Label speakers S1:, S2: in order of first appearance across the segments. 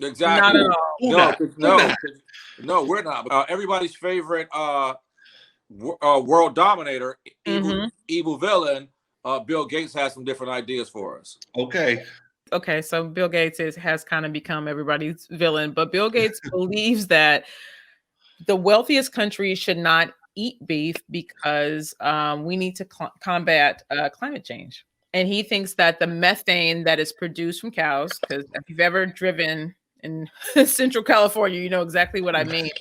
S1: Exactly.
S2: Not at all.
S1: No, we're not. Everybody's favorite world dominator, evil villain, Bill Gates has some different ideas for us.
S2: Okay, so Bill Gates has kind of become everybody's villain, but Bill Gates believes that the wealthiest countries should not eat beef because we need to combat climate change. And he thinks that the methane that is produced from cows, because if you've ever driven in Central California, you know exactly what I mean.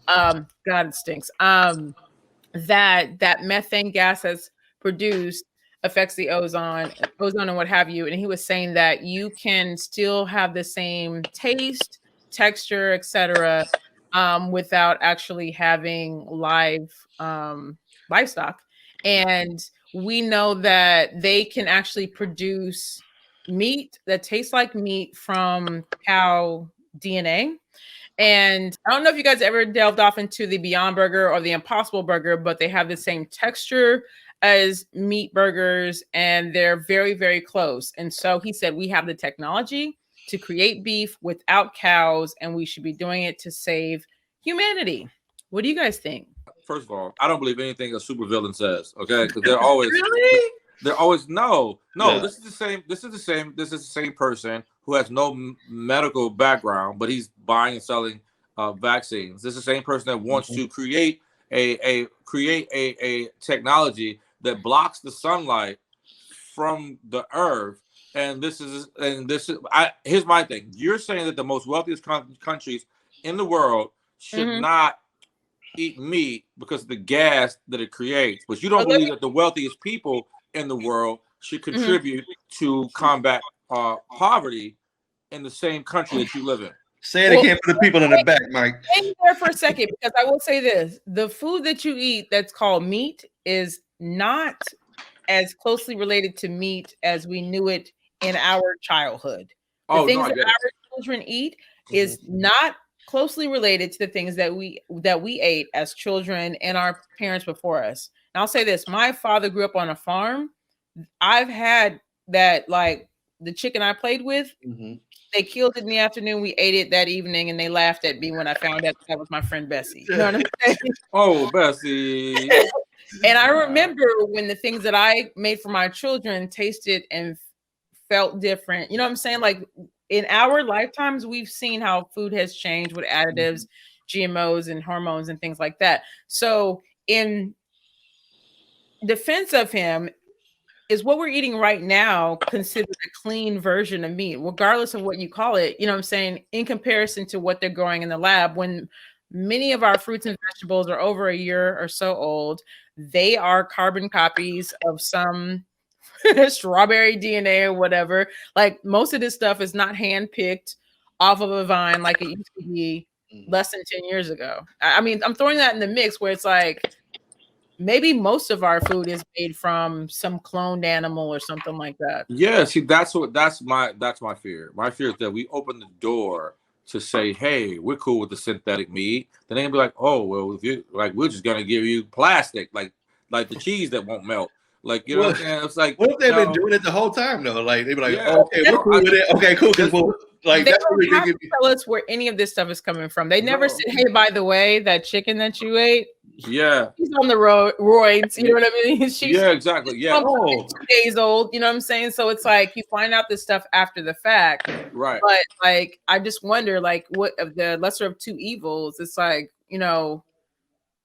S2: God, it stinks. That methane gas that's produced affects the ozone and what have you. And he was saying that you can still have the same taste, texture, etc., without actually having livestock. And we know that they can actually produce meat that tastes like meat from cow DNA. And I don't know if you guys ever delved off into the Beyond Burger or the Impossible Burger, but they have the same texture as meat burgers and they're very, very close. And so he said, we have the technology to create beef without cows, and we should be doing it to save humanity. What do you guys think?
S1: First of all, I don't believe anything a supervillain says. Okay, because they're always
S2: really.
S1: They're always no. Yeah. This is the same person who has no medical background, but he's buying and selling vaccines. This is the same person that wants to create a technology that blocks the sunlight from the earth. And here's my thing. You're saying that the most wealthiest countries in the world should not eat meat because of the gas that it creates, but you don't believe that the wealthiest people in the world should contribute to combat poverty in the same country that you live in.
S3: Say it again for the people in the back, Mike.
S2: Stay there for a second, because I will say this: the food that you eat that's called meat is not as closely related to meat as we knew it in our childhood. The things that our children eat is not closely related to the things that we ate as children and our parents before us. And I'll say this: my father grew up on a farm. I've had that, like the chicken I played with. They killed it in the afternoon. We ate it that evening, and they laughed at me when I found out that was my friend Bessie. You know what I'm saying?
S1: Oh, Bessie.
S2: And I remember when the things that I made for my children tasted and felt different. You know what I'm saying? Like in our lifetimes, we've seen how food has changed with additives, GMOs, and hormones and things like that. So in defense of him, is what we're eating right now considered a clean version of meat, regardless of what you call it, you know what I'm saying, in comparison to what they're growing in the lab. When many of our fruits and vegetables are over a year or so old, they are carbon copies of some strawberry DNA or whatever. Like most of this stuff is not hand-picked off of a vine like it used to be less than 10 years ago. I mean, I'm throwing that in the mix where it's like, maybe most of our food is made from some cloned animal or something like that.
S1: Yeah, see, that's my fear. My fear is that we open the door to say, hey, we're cool with the synthetic meat. Then they're gonna be like, oh, well, if you like, we're just gonna give you plastic, like the cheese that won't melt. Like, you know what I'm saying? It's like,
S3: what if they've been doing it the whole time though? Like they'd be like, oh, okay, we're cool with it. Okay, cool. Well, like
S2: they don't have to tell us where any of this stuff is coming from. They never said, hey, by the way, that chicken that you ate, she's on the roids. You know what I mean? She's
S1: exactly. Yeah.
S2: 2 days old. You know what I'm saying? So it's like you find out this stuff after the fact.
S1: Right.
S2: But like, I just wonder, like, what of the lesser of two evils? It's like, you know,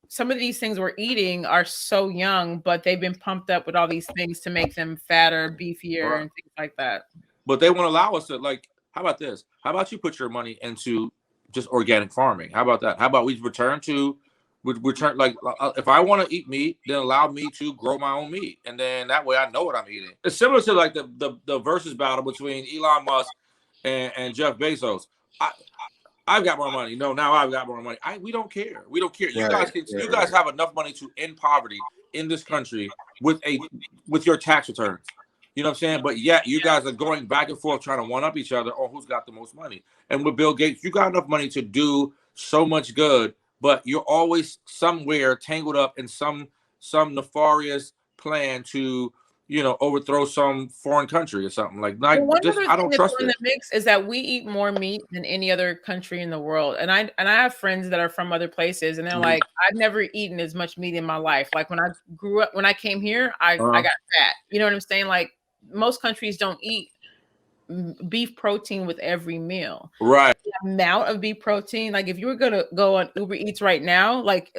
S2: some of these things we're eating are so young, but they've been pumped up with all these things to make them fatter, beefier, and things like that.
S1: But they won't allow us to, like, how about this? How about you put your money into just organic farming? How about that? How about we return, like, if I want to eat meat, then allow me to grow my own meat. And then that way I know what I'm eating. It's similar to like the versus battle between Elon Musk and Jeff Bezos. I've got more money. No, now I've got more money. We don't care. We don't care. You guys have enough money to end poverty in this country with your tax returns. You know what I'm saying? But yet you guys are going back and forth trying to one up each other on who's got the most money. And with Bill Gates, you got enough money to do so much good, but you're always somewhere tangled up in some nefarious plan to overthrow some foreign country or something like
S2: Well, one
S1: just
S2: other
S1: I
S2: thing
S1: don't
S2: that's
S1: trust
S2: in
S1: it.
S2: the mix is that we eat more meat than any other country in the world. And I have friends that are from other places, and they're like, I've never eaten as much meat in my life. Like when I grew up, when I came here, I got fat. You know what I'm saying? Like most countries don't eat beef protein with every meal.
S1: Right.
S2: The amount of beef protein, like if you were gonna go on Uber Eats right now, like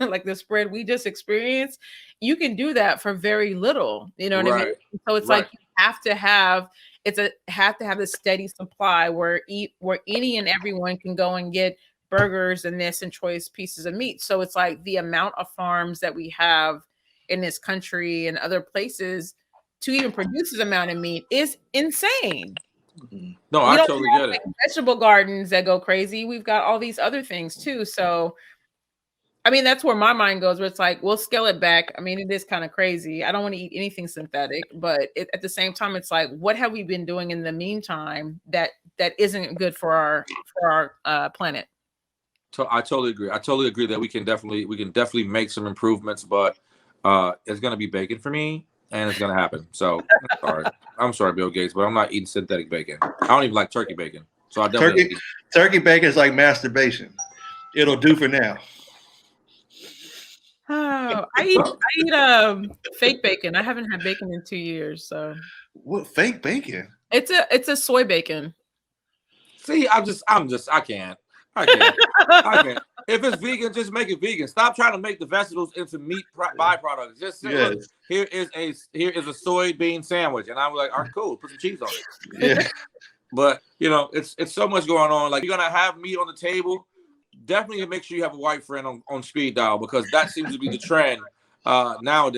S2: like the spread we just experienced, you can do that for very little. You know what I mean? So it's like you have to have a steady supply where any and everyone can go and get burgers and this and choice pieces of meat. So it's like the amount of farms that we have in this country and other places to even produce this amount of meat is insane.
S1: No, I totally get it.
S2: Vegetable gardens that go crazy. We've got all these other things too. So, I mean, that's where my mind goes. Where it's like, we'll scale it back. I mean, it is kind of crazy. I don't want to eat anything synthetic, but at the same time, it's like, what have we been doing in the meantime that isn't good for our planet?
S1: So I totally agree. I totally agree that we can definitely make some improvements, but it's gonna be bacon for me. And it's gonna happen. So I'm sorry, Bill Gates, but I'm not eating synthetic bacon. I don't even like turkey bacon. So I definitely
S3: turkey bacon is like masturbation. It'll do for now.
S2: Oh, I eat fake bacon. I haven't had bacon in 2 years. So
S3: what fake bacon?
S2: It's a soy bacon.
S1: See, I can't. I can't. If it's vegan, just make it vegan. Stop trying to make the vegetables into meat byproducts. Just say, look, here is a soybean sandwich, and I'm like, all right, cool, put some cheese on it.
S3: Yeah.
S1: But it's so much going on. Like you're gonna have meat on the table. Definitely make sure you have a white friend on speed dial because that seems to be the trend nowadays.